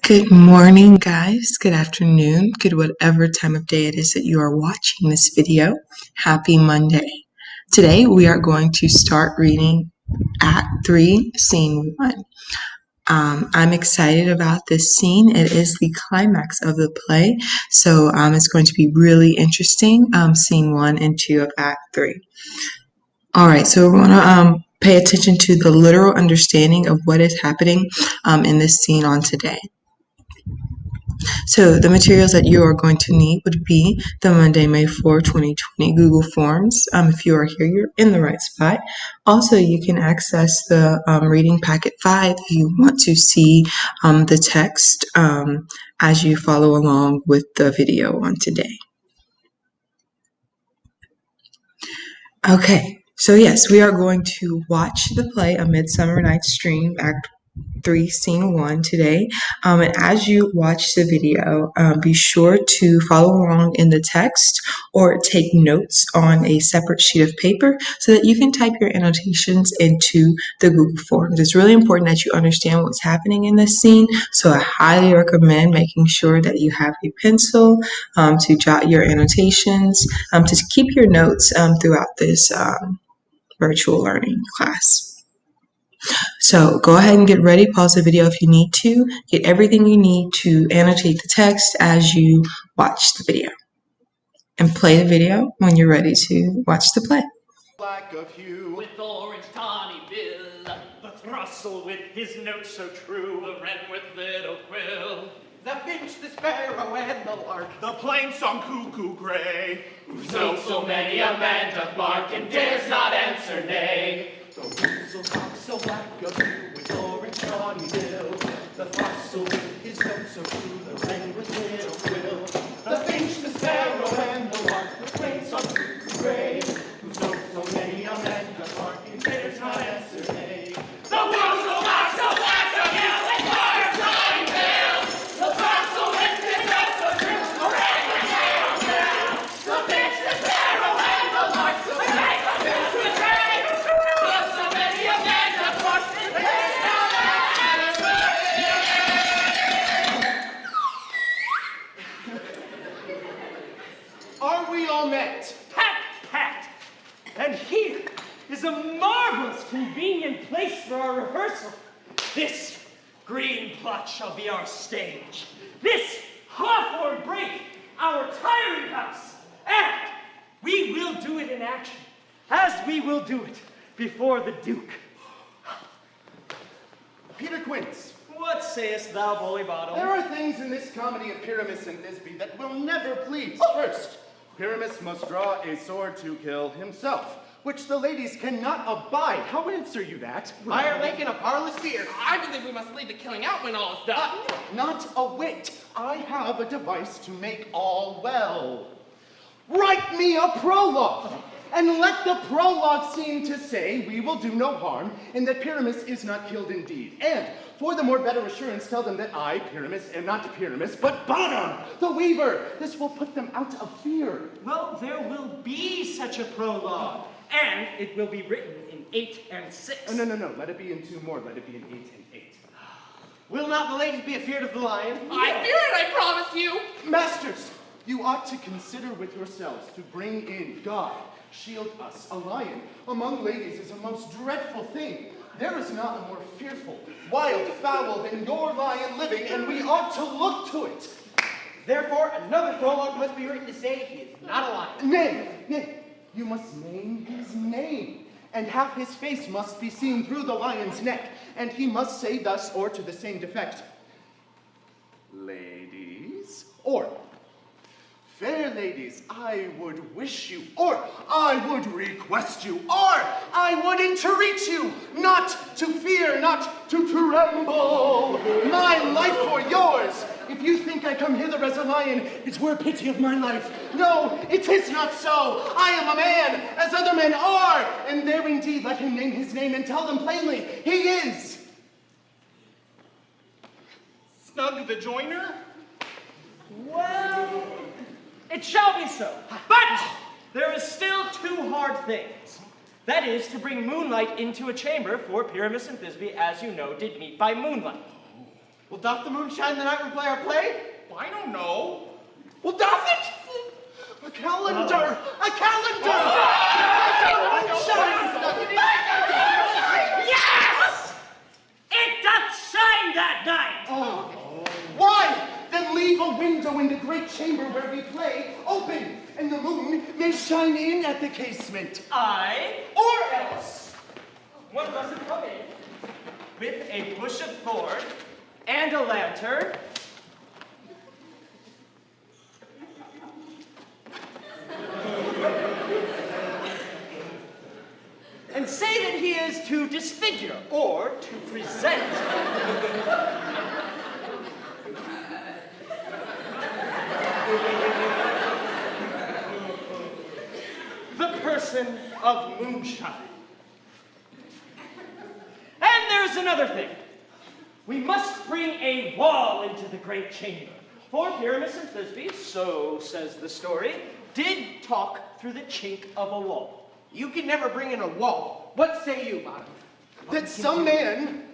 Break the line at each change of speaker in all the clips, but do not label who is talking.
Good morning, guys. Good afternoon. Good whatever time of day it is that you are watching this video. Happy Monday. Today we are going to start reading Act 3, Scene 1. I'm excited about this scene. It is the climax of the play, so it's going to be really interesting, Scene 1 and 2 of Act 3. All right, so we're going to pay attention to the literal understanding of what is happening in this scene on today. So the materials that you are going to need would be the Monday, May 4, 2020 Google Forms. If you are here, you're in the right spot. Also, you can access the Reading Packet 5 if you want to see the text as you follow along with the video on today. Okay, so yes, we are going to watch the play A Midsummer Night's Dream, Act 3, Scene 1 today. And as you watch the video, be sure to follow along in the text or take notes on a separate sheet of paper so that you can type your annotations into the Google Forms. It's really important that you understand what's happening in this scene, so I highly recommend making sure that you have a pencil to jot your annotations, to keep your notes throughout this virtual learning class. So go ahead and get ready, pause the video if you need to, get everything you need to annotate the text as you watch the video. And play the video when you're ready to watch the play.
Black of hue,
with orange tawny bill,
the throstle with his note so true,
the wren with little quill,
the finch, the sparrow, and the lark,
the plain song cuckoo gray,
whose note so many a man doth mark and dares not answer nay.
The weasel fox so black of hue with orange tawny bill, the throstle with his note so true, the wren with little quill, the finch, the sparrow, and the lark, the plain song cuckoo gray, whose note so many a man doth mark and dares not answer nay.
The weasel fox so black of hue with orange tawny bill, the throstle with his note so true, the wren with little quill, the finch, the sparrow, and the lark, the plain song cuckoo gray.
Are we all met?
pat, pat. And here is a marvelous convenient place for our rehearsal. This green plot shall be our stage. This hawthorn brake, our tiring house. And we will do it in action, as we will do it before the Duke.
Peter Quince.
What sayest thou, bully bottom?
There are things in this comedy of Pyramus and Thisbe that will never please. First, Pyramus must draw a sword to kill himself, which the ladies cannot abide. How answer you that?
By our lake in a parlous fear, I believe we must leave the killing out when all is done.
Not a whit. I have a device to make all well. Write me a prologue, and let the prologue seem to say we will do no harm, and that Pyramus is not killed indeed. And for the more better assurance, tell them that I, Pyramus, am not Pyramus, but Bottom, the weaver. This will put them out of fear.
Well, there will be such a prologue, and it will be written in 8 and 6.
No. Let it be in 2 more. Let it be in 8 and 8.
Will not the ladies be afeard of the lion?
I fear it, I promise you.
Masters, you ought to consider with yourselves to bring in God. Shield us. A lion among ladies is a most dreadful thing. There is not a more fearful, wild fowl than your lion living, and we ought to look to it.
Therefore, another prologue must be written to say he is not a lion.
Nay, you must name his name, and half his face must be seen through the lion's neck, and he must say thus, or to the same defect, ladies, or fair ladies, I would wish you, or I would request you, or I would entreat you, not to fear, not to tremble, my life for yours. If you think I come hither as a lion, it were pity of my life. No, it is not so. I am a man, as other men are, and there indeed let him name his name and tell them plainly, he is.
Snug the joiner? Well, it shall be so. But there is still 2 hard things. That is to bring moonlight into a chamber, for Pyramus and Thisbe, as you know, did meet by moonlight.
Well, doth the moon shine the night we play our play?
I don't know.
Well, doth it?
A calendar! A calendar!
Yes! It doth shine that night!
Oh. Why? Then leave a window in the great chamber where we play open, and the moon may shine in at the casement.
Aye, or else one must come in with a bush of thorn and a lantern. And say that he is to disfigure or to present the person of moonshine. And there's another thing. We must bring a wall into the great chamber. For Pyramus and Thisbe, so says the story, did talk through the chink of a wall.
You can never bring in a wall. What say you, madam?
That some man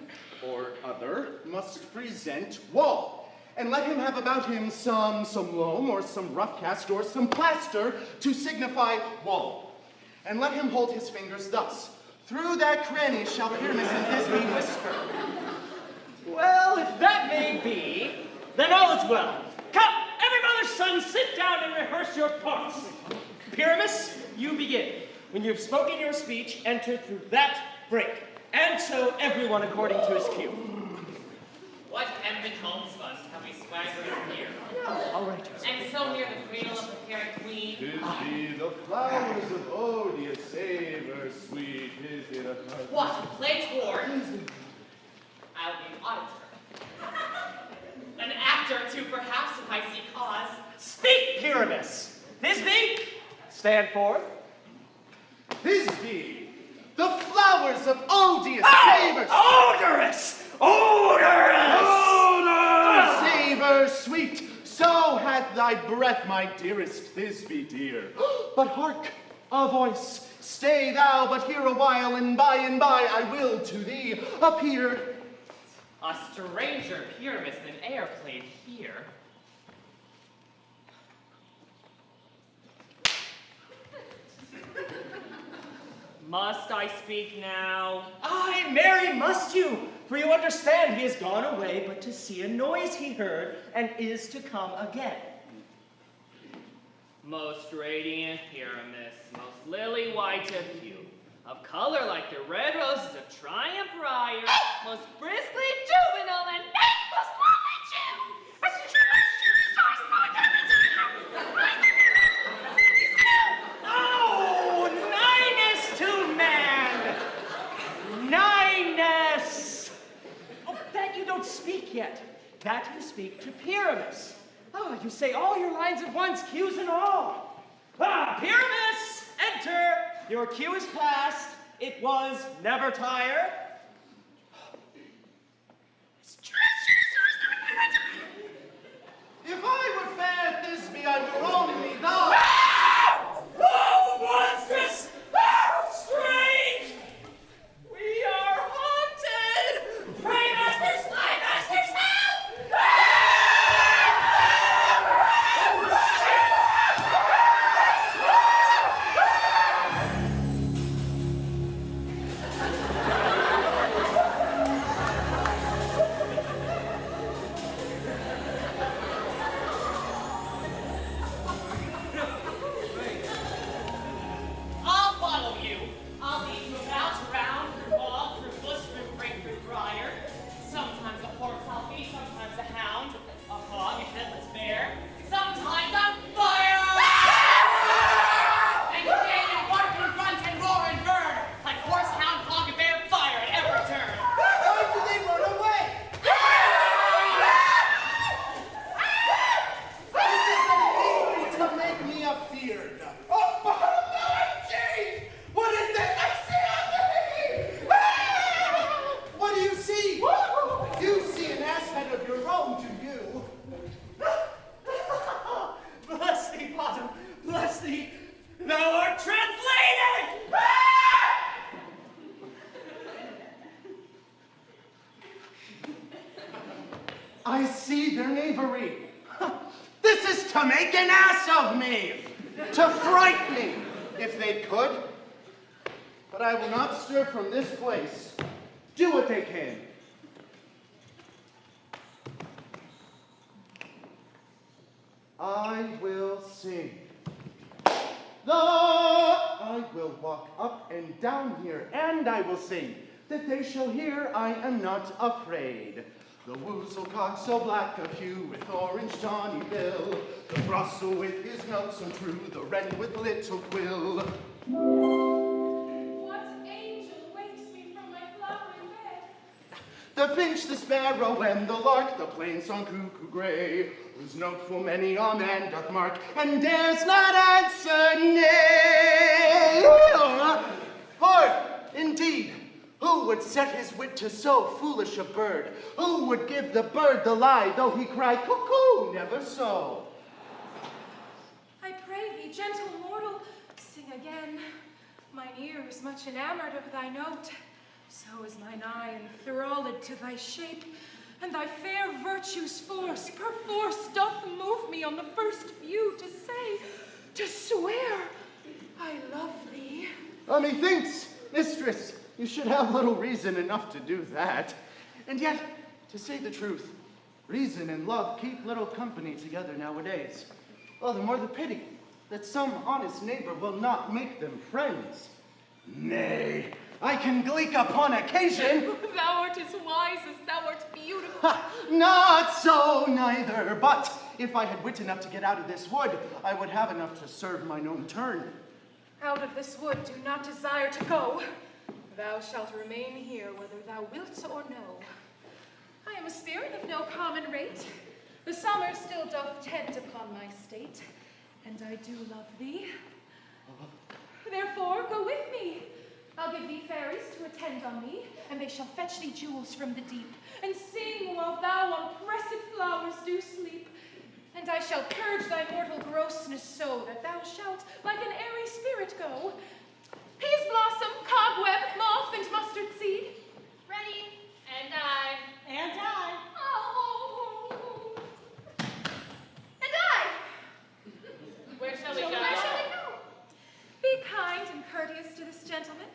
or other must present wall, and let him have about him some loam or some rough cast or some plaster to signify wall. And let him hold his fingers thus. Through that cranny shall Pyramus and Thisbe whisper.
Well, if that may be, then all is well. Come, every mother's son, sit down and rehearse your parts. Pyramus, you begin. When you have spoken your speech, enter through that break. And so everyone according to his cue.
What hempen homespun have we swaggered here?
All right.
And so near the cradle of the fair queen.
Tis the flowers of odious savor sweet, tis the...
What? Play toward? I'll be an auditor. An actor too, perhaps, if I see cause.
Speak, Pyramus. Thisbe, stand forth.
Thisbe, the flowers of odious savor...
Odorous! Odorous!
Savor sweet, so hath thy breath, my dearest Thisbe dear. But hark, a voice, stay thou but here a while, and by I will to thee appear.
A stranger Pyramus than e'er played here. Must I speak now?
Aye, marry must you, for you understand he has gone away but to see a noise he heard, and is to come again.
Most radiant Pyramus, most lily white of hue, of color like the red roses of Triumph Briar, most briskly juvenile and most lovely Jew.
Oh, nighness to man! Nighness! Oh, that you don't speak yet. That you speak to Pyramus. Oh, you say all your lines at once, cues and all. Ah, Pyramus, enter. Your cue is past. It was never tire.
If I were fair Thisbe, I were only thou.
Oh, monstrous! Oh, strange! We are haunted! Pray, masters, fly, masters, help!
I see their knavery. This is to make an ass of me, to fright me, if they could. But I will not stir from this place. Do what they can. I will sing. I will walk up and down here, and I will sing, that they shall hear I am not afraid. The woozle cock so black of hue with orange tawny bill, the throstle with his note so true, the wren with little quill.
What angel wakes me from my flowery bed?
The finch, the sparrow, and the lark, the plain song cuckoo gray, whose note full many a man doth mark, and dares not answer nay. For, indeed, who would set his wit to so foolish a bird? Who would give the bird the lie, though he cry cuckoo, never so?
I pray thee, gentle mortal, sing again. Mine ear is much enamored of thy note. So is mine eye enthralled to thy shape, and thy fair virtue's force perforce doth move me on the first view to say, to swear, I love thee.
Methinks, mistress, you should have little reason enough to do that. And yet, to say the truth, reason and love keep little company together nowadays. Well, the more the pity that some honest neighbor will not make them friends. Nay, I can gleek upon occasion.
Thou art as wise as thou art beautiful.
Ha, not so neither, but if I had wit enough to get out of this wood, I would have enough to serve mine own turn.
Out of this wood do not desire to go. Thou shalt remain here whether thou wilt or no. I am a spirit of no common rate. The summer still doth tend upon my state, and I do love thee. Therefore, go with me. I'll give thee fairies to attend on me, and they shall fetch thee jewels from the deep, and sing while thou on pressed flowers do sleep. And I shall purge thy mortal grossness so that thou shalt, like an airy spirit, go. Peas blossom, cobweb, moth, and mustard seed.
Ready. And I.
And I.
Oh. And I.
Where shall we go?
Where shall we go? Be kind and courteous to this gentleman.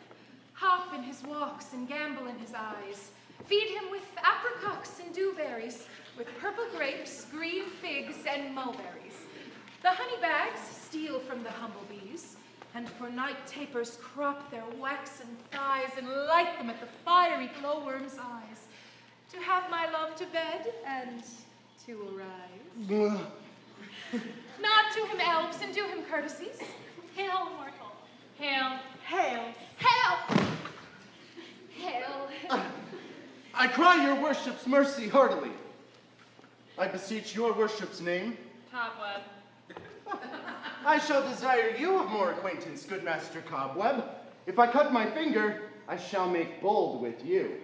Hop in his walks and gambol in his eyes. Feed him with apricots and dewberries, with purple grapes, green figs, and mulberries. The honey bags steal from the humble bees, and for night tapers crop their waxen thighs and light them at the fiery glowworm's eyes. To have my love to bed and to arise. Nod to him, elves, and do him courtesies. Hail, mortal.
Hail.
Hail.
Hail! Hail!
I cry your worship's mercy heartily. I beseech your worship's name.
Cobweb.
I shall desire you of more acquaintance, good Master Cobweb. If I cut my finger, I shall make bold with you.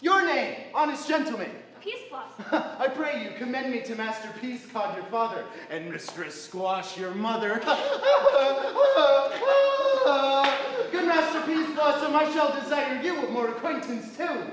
Your name, honest gentleman.
Peace blossom.
I pray you, commend me to Master Peascod, your father, and Mistress Squash, your mother. Good Master Peas Blossom, I shall desire you of more acquaintance too.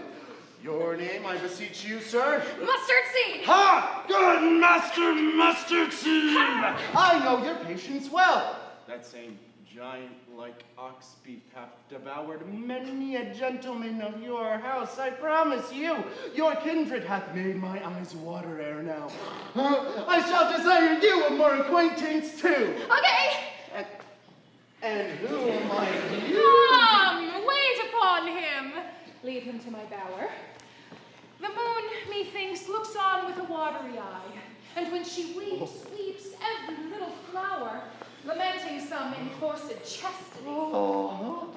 Your name, I beseech you, sir.
Mustard seed!
Ha! Good Master Mustard Seed! I know your patience well. That same giant-like ox beef hath devoured many a gentleman of your house, I promise you. Your kindred hath made my eyes water ere now. I shall desire you of more acquaintance too.
Okay!
And who am I?
Come, wait upon him. Lead him to my bower. The moon, methinks, looks on with a watery eye, and when she weeps, weeps every little flower, lamenting some enforced chastity.
Oh.